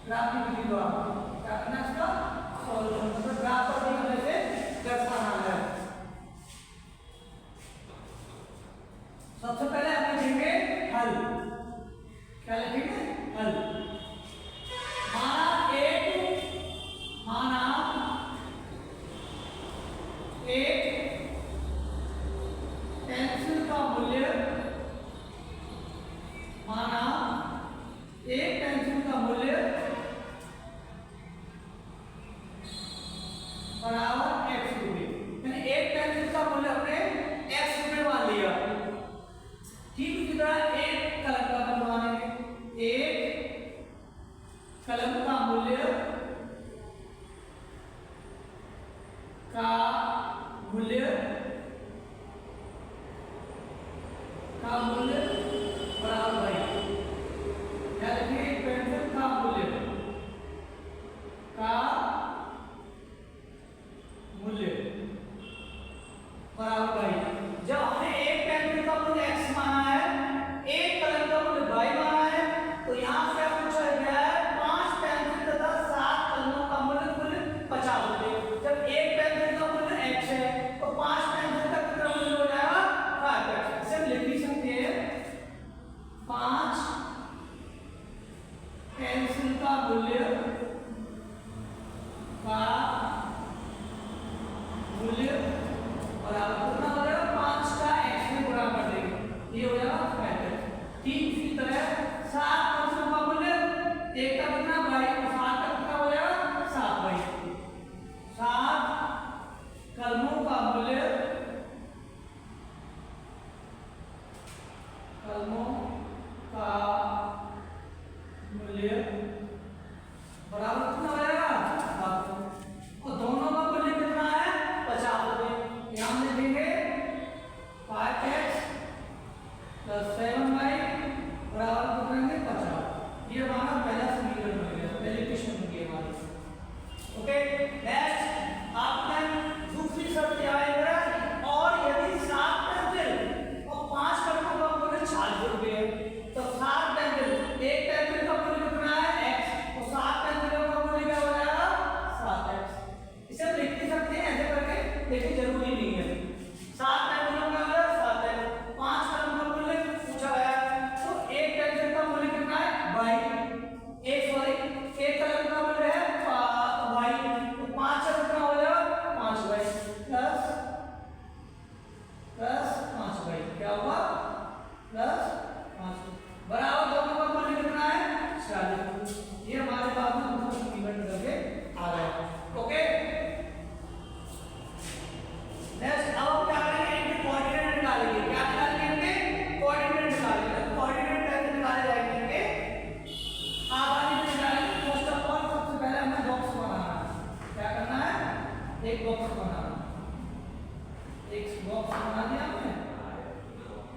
Graph की विधि द्वारा क्या करना है इसका सॉल्यूशन, मतलब ग्राफ पर भी हमें से दर्शाना है। सबसे पहले हम लिखेंगे हल, क्या लिखेंगे हल। माना एक पेंसिल का मूल्य, माना एक पेंसिल का मूल्य बराबर x रुपये, यानी एक पेंसिल का मूल्य हमने x रुपये मान लिया। ठीक इसी तरह एक कलम का बनवाने, एक कलम का मूल्य बराबर है, यानी एक पेंसिल का मूल्य बराबर है। जब हमने एक पेंसिल का मूल्य x माना है, एक कलम का मूल्य y माना है, तो यहाँ से क्या पूछा गया है 5 पेंसिल तथा 7 कलमों का मूल्य कुल 50 रुपये। जब एक पेंसिल का मूल्य x है तो 5 पेंसिल का कितना मूल्य हो जाएगा 5x। इसे हम लिख भी सकते हैं 5 पेंसिल का मूल्य बराबर कितना हो जाएगा 5 का x में गुणा कर देंगे, ये हो जाएगा 5x। ठीक इसी तरह 7 कलमों का मूल्य, एक का कितना y, 7 का कितना हो जाएगा 7y। 7 कलमों का मूल्य बराबर कितना हो जाएगा 7, और दोनों का मूल्य कितना है 50 रुपये। यहाँ हम लिखेंगे 5x + 7y बराबर कितना 50। ये हमारा पहला समीकरण हो गया, पहली क्वेश्चन हो गई हमारी। ओके, नेक्स्ट आपने दूसरी शर्त क्या है, और यदि 7 पेंसिल और 5 कलमों का मूल्य 40 रुपये है, तो 7 पेंसिल, एक पेंसिल का मूल्य कितना है x, तो 7 पेंसिलों का मूल्य क्या हो जाएगा 7x। इसे हम लिख भी सकते हैं ऐसे करके, लेकिन जरूरी नहीं है। 7 पेंसिलों का मूल्य 7x, 5 कलम का मूल्य पूछा गया है, तो एक पेंसिल का मूल्य कितना है y, एक कलम का मूल्य है y, तो 5 से कितना हो जाएगा 5y प्लस 5y, क्या होगा प्लस 5 बराबर दोनों का मूल्य कितना है 40। ये हमारे पास में दूसरा समीकरण करके आ गया। ओके, नेक्स्ट अब हम क्या करेंगे, इनके कोऑर्डिनेट निकालेंगे। क्या निकालेंगे, इनके कोऑर्डिनेट निकालेंगे। कोऑर्डिनेट कैसे निकाले जाएंगे इनके, आबादी में निकालेंगे। फर्स्ट ऑफ ऑल सबसे पहले हमें बॉक्स बनाना है। क्या करना है, एक बॉक्स बनाना, एक बॉक्स बना दिया हमने,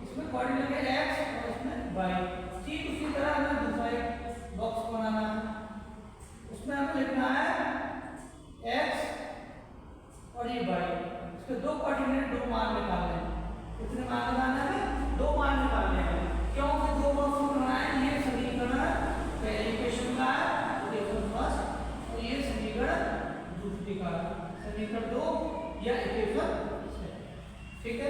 इसमें कोऑर्डिनेट है x और इसमें y। ठीक उसी तरह हमें दूसरा एक बॉक्स बनाना है, उसमें हमें लिखना है x और ये y। इसके दो कोऑर्डिनेट, दो मान निकालने हैं। कितने मान निकालने हैं, 2 मान निकालने हैं। क्योंकि 2 बॉक्स बनाना है, ये समीकरण पहली इक्वेशन का है, इक्वेशन फर्स्ट, और ये समीकरण दूसरी का है, समीकरण 2 या इक्वेशन। ठीक है,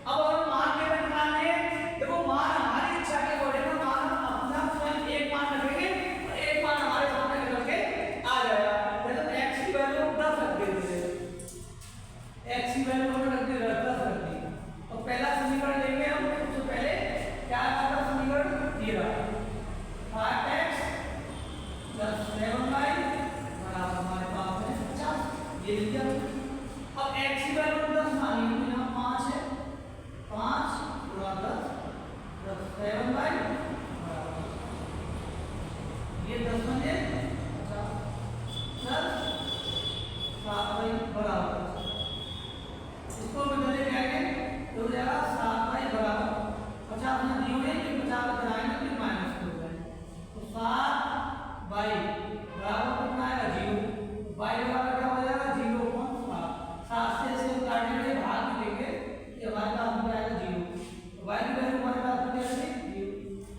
अब हम मान के निकालने हैं। देखो मान हमारी इच्छा के अकॉर्डिंग है, मान हम अपना स्वयं एक मान रखेंगे और एक मान हमारे सामने निकल के आ जाएगा। जैसे x की वैल्यू 10 रख देते हैं, x की वैल्यू हमने रख दी 10 रख दी, और पहला समीकरण लेंगे हम। सबसे पहले क्या आता समीकरण, ये रहा 5x + 7y बराबर हमारे पास है 50, ये लिख दिया। अब x की वैल्यू 10 मानी, तो यहाँ 5 है, 5 × 10 + 7y बराबर, ये 10 बने 50 प्लस 7y बराबर, इसको बदले जाएंगे तो हो जाएगा 7y बराबर 50 में दिए हुए, कि 50 में जाएंगे फिर माइनस हो जाएगा, तो 7y बराबर कितना आएगा 0, y बराबर क्या हो जाएगा 0.7। 7 से ऐसे काटने भाग में देंगे, ये हमारे पास हो जाएगा 0, तो y की वैल्यू हमारे पास हो जाएगी 0,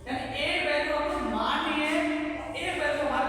यानी एक वैल्यू हमने मान ली है, एक वैल्यू हमारे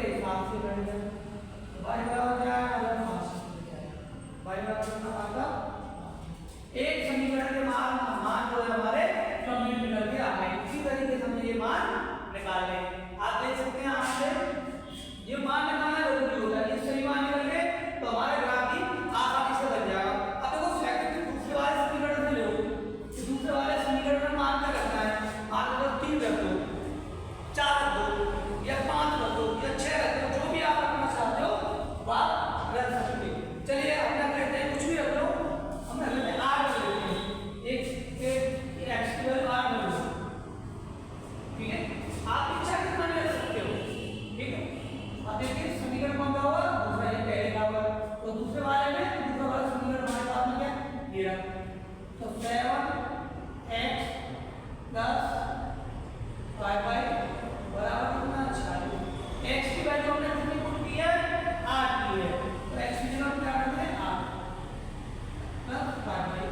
के हिसाब से बढ़ जाए। तो y बराबर क्या है, अगर 5 y बराबर कितना आएगा, एक समीकरण के मान जो है हमारे कंप्लीट निकल के आ गए। इसी तरीके से हम ये मान निकाल लें। आप देख सकते हैं यहाँ से ये मान निकालना जरूरी होता है। ये सही मान निकल गए तो हमारे ग्राफ की आसानी से बन जाएगा। अब देखो सेकंड दूसरे वाले समीकरण में लो, दूसरे वाले समीकरण में मान क्या रखना है, मान लो 3 रख दो, 4 रख दो या 5 रख दो या 6 रख दो, जो भी आप रखना चाहते हो आप रख सकते हो। चलिए हम क्या कहते हैं, कुछ भी रख लो, हम रख लेते हैं 8 रख लेते हैं, एक x की वैल्यू 8 रख लो, ठीक है। आप इच्छा कितना ले सकते हो, ठीक है। अब देखिए समीकरण कौन सा होगा, दूसरा ये पहले का होगा, तो दूसरे वाले में दूसरा वाला समीकरण हमारे पास में क्या ये रहा, तो 7x प्लस 5y बराबर कितना 46। x की वैल्यू हमने कितनी पुट की है, 8 की है, तो x की जगह क्या करते हैं 8 प्लस 5y।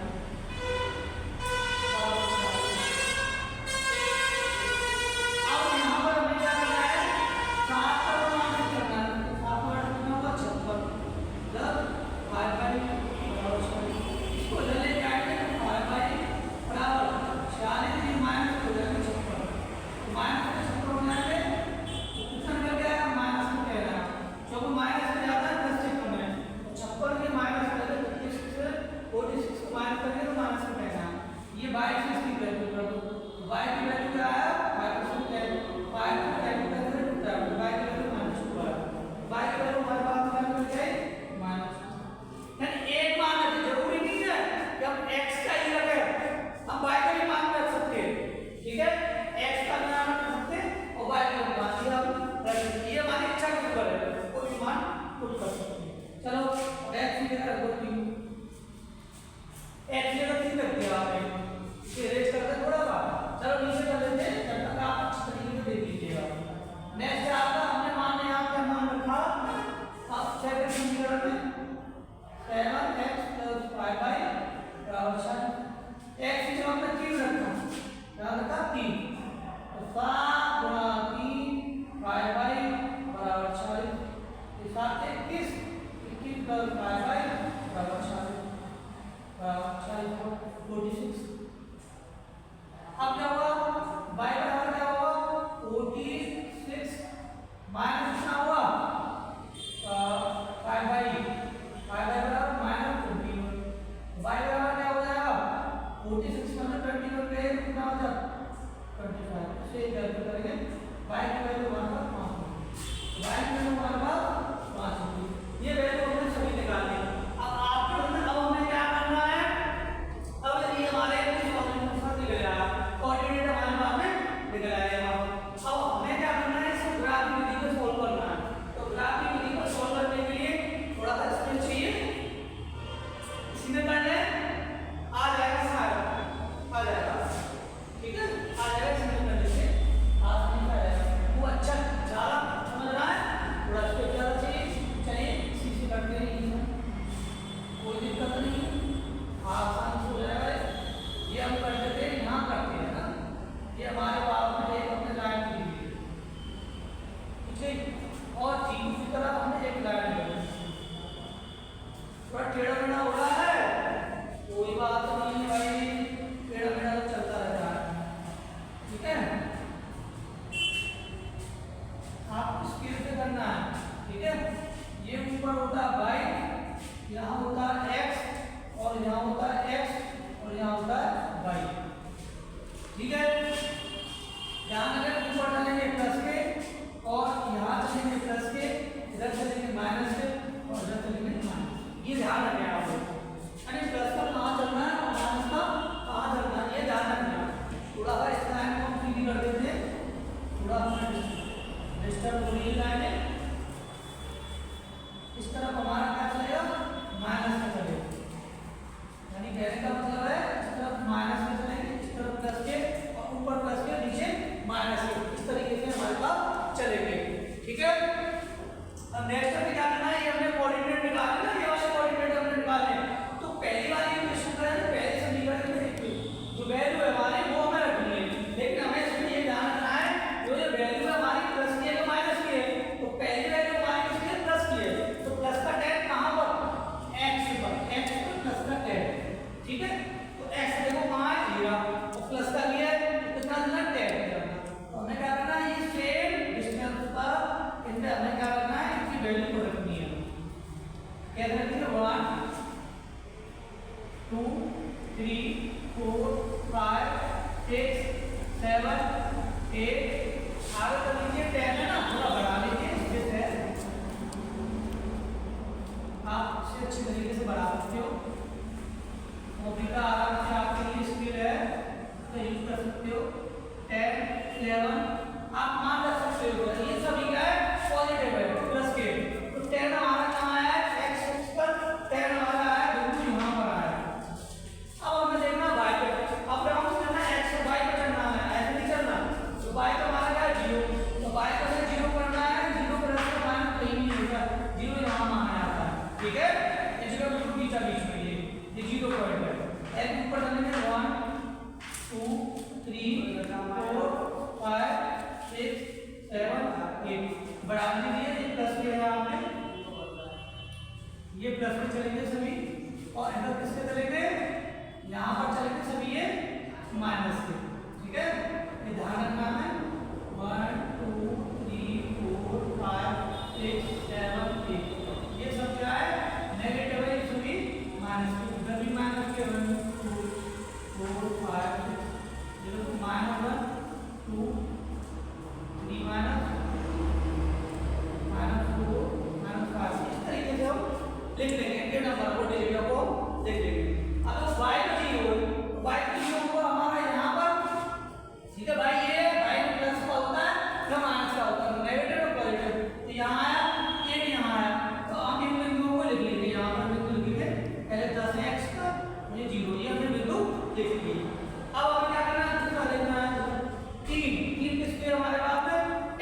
अब क्या हुआ, y बराबर क्या हुआ 46 माइनस कितना हुआ 5y बराबर माइनस 21। y बराबर क्या हो जाएगा 46 मतलब 21 पे कितना हो जाएगा 25। से कैलकुलेट करेंगे y की वैल्यू हमारे पास 5 y की वैल्यू हमारे पास 5 होगी। ये वैल्यू हमने सभी निकाल ली। अब आपके अंदर अब हमें क्या करना है, अब ये हमारे निकल आया कोऑर्डिनेट हमारे पास में निकल आएगा। अब हमें क्या करना है, इसको ग्राफ की विधि को सॉल्व करना है। तो ग्राफ की विधि को सॉल्व करने के लिए थोड़ा सा स्किल चाहिए, इसी में कर ले आ जाएगा सारा आ जाएगा, ठीक है आ जाएगा। इसमें करने से आप नहीं आ जाएगा वो अच्छा ज़्यादा समझ रहा है, थोड़ा स्किल ज़्यादा चाहिए। चलिए इसी से करते हैं, कोई दिक्कत नहीं है, आसान से हो जाएगा। ये हम करते थे यहाँ करते हैं ना, ये हमारे पास में एक हमने लाइन दी हुई है, ठीक। और दूसरी तरफ हमने एक लाइन ली है, थोड़ा टेढ़ा मेढ़ा हो रहा है, कोई बात नहीं है भाई, टेढ़ा मेढ़ा तो चलता रहता है, ठीक है। आप स्पीड से करना है, ठीक है। ये ऊपर होता है y, यहाँ होता है x और यहाँ होता है x और यहाँ होता है y, ठीक है। ध्यान रखें ऊपर चलेंगे प्लस के और यहाँ चलेंगे प्लस के, इधर चलेंगे माइनस के और इधर चलेंगे माइनस। ये ध्यान रखें आप लोग, यानी प्लस का कहाँ चलना है और माइनस का कहाँ चलना है, ये ध्यान रखना। थोड़ा सा इस लाइन को हम सीधी कर देते हैं, थोड़ा हमें डिस्टर्ब हो रही लाइन है। इस तरफ हमारा क्या चलेगा माइनस में चलेगा, यानी कहने का मतलब है इस तरफ माइनस में चलेंगे, इस तरफ प्लस के और 7 8 बढ़ा दीजिए, ये प्लस में है आपने, ये प्लस में चलेंगे सभी और इधर किसके चलेंगे, यहाँ पर चलेंगे सभी ये माइनस के। ठीक है, ये ध्यान रखना है। 1 2 3 4 5 6 7 8 ये सब क्या है, नेगेटिव है, ये सभी माइनस के, इधर भी माइनस के 1 2 4 5 6 ये लोग माइनस 1 2 3 माइनस 4 माइनस 5 इस तरीके से हम लिख लेंगे, इनके नंबर को डेरिवेटिव को लिख लेंगे। अब y को 0 y को 0 को हमारा यहाँ पर ठीक है भाई, ये y में प्लस का होता है या माइनस का होता है, नेगेटिव और पॉजिटिव, तो यहाँ आया ये भी यहाँ आया, तो हम इन बिंदुओं को लिख लेंगे, यहाँ पर बिंदु लिखेंगे पहले 10x का ये 0, ये हमने बिंदु लिख लिए। अब हमें क्या करना है, दूसरा लिखना है 3 किस पे हमारे पास में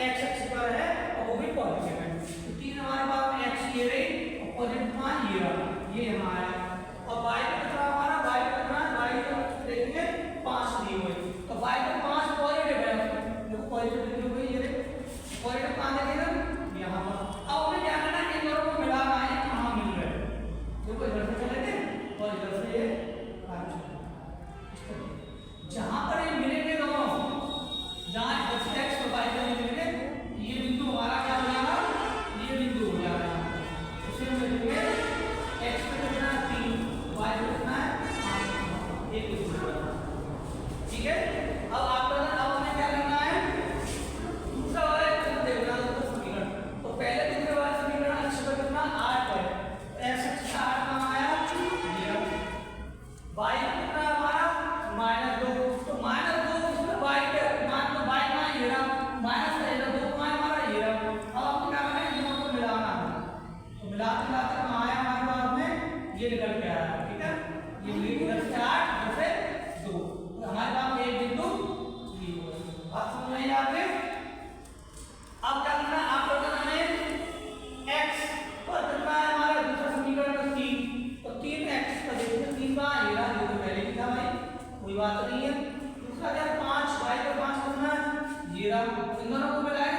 x अक्ष पर है और वो भी पॉजिटिव है, तो 3 हमारे पास में x ये रही और पॉजिटिव मान ये रहा, ये यहाँ आया। और y का कितना हमारा, y का कितना है, y को देखेंगे 5 दी हुई, तो y का 5 पॉजिटिव है, देखो पॉजिटिव लिखी हुई ये पॉजिटिव कहाँ देखेगा, यहाँ पर। अब हमें क्या करना है, इन दोनों को मिलाना है, कहाँ मिल रहे हैं, देखो इधर से चले थे और इधर से ये जहाँ पर ये मिलेंगे दोनों, जहाँ x और y का मिलेंगे, ये बिंदु हमारा क्या हो जाएगा, ये बिंदु हो जाएगा, उसे हम लिखेंगे x पे कितना है 3, y पे कितना है 5, एक बिंदु। ठीक है, अब आपका अब हमें क्या करना है, दूसरा वाला देखना है तो समीकरण, तो पहले दूसरे वाले समीकरण x पर कितना 8 है, x अक्ष का 8 कहाँ आया, y कितना हमारा -2, तो -2 इसमें y के मान तो y का ये रहा, माइनस का ये रहा, 2 का हमारा ये रहा। अब आपको क्या करना है, इन दोनों को मिलाना है, तो मिलाते मिलाते कहाँ आया हमारे पास में ये निकल के आया। ठीक है, ये इधर से 8 इधर से 2, तो हमारे पास में एक बिंदु ये हुआ, बात समझ में आई आपके। अब क्या करना है, आप लोगों ने x पर कितना है हमारा दूसरा समीकरण में 3, तो 3x का देखिए 3 का ये रहा, जो तो पहले भी था भाई, कोई बात नहीं है। दूसरा क्या 5, y पर 5 कितना है ये रहा, इन दोनों को मिलाएंगे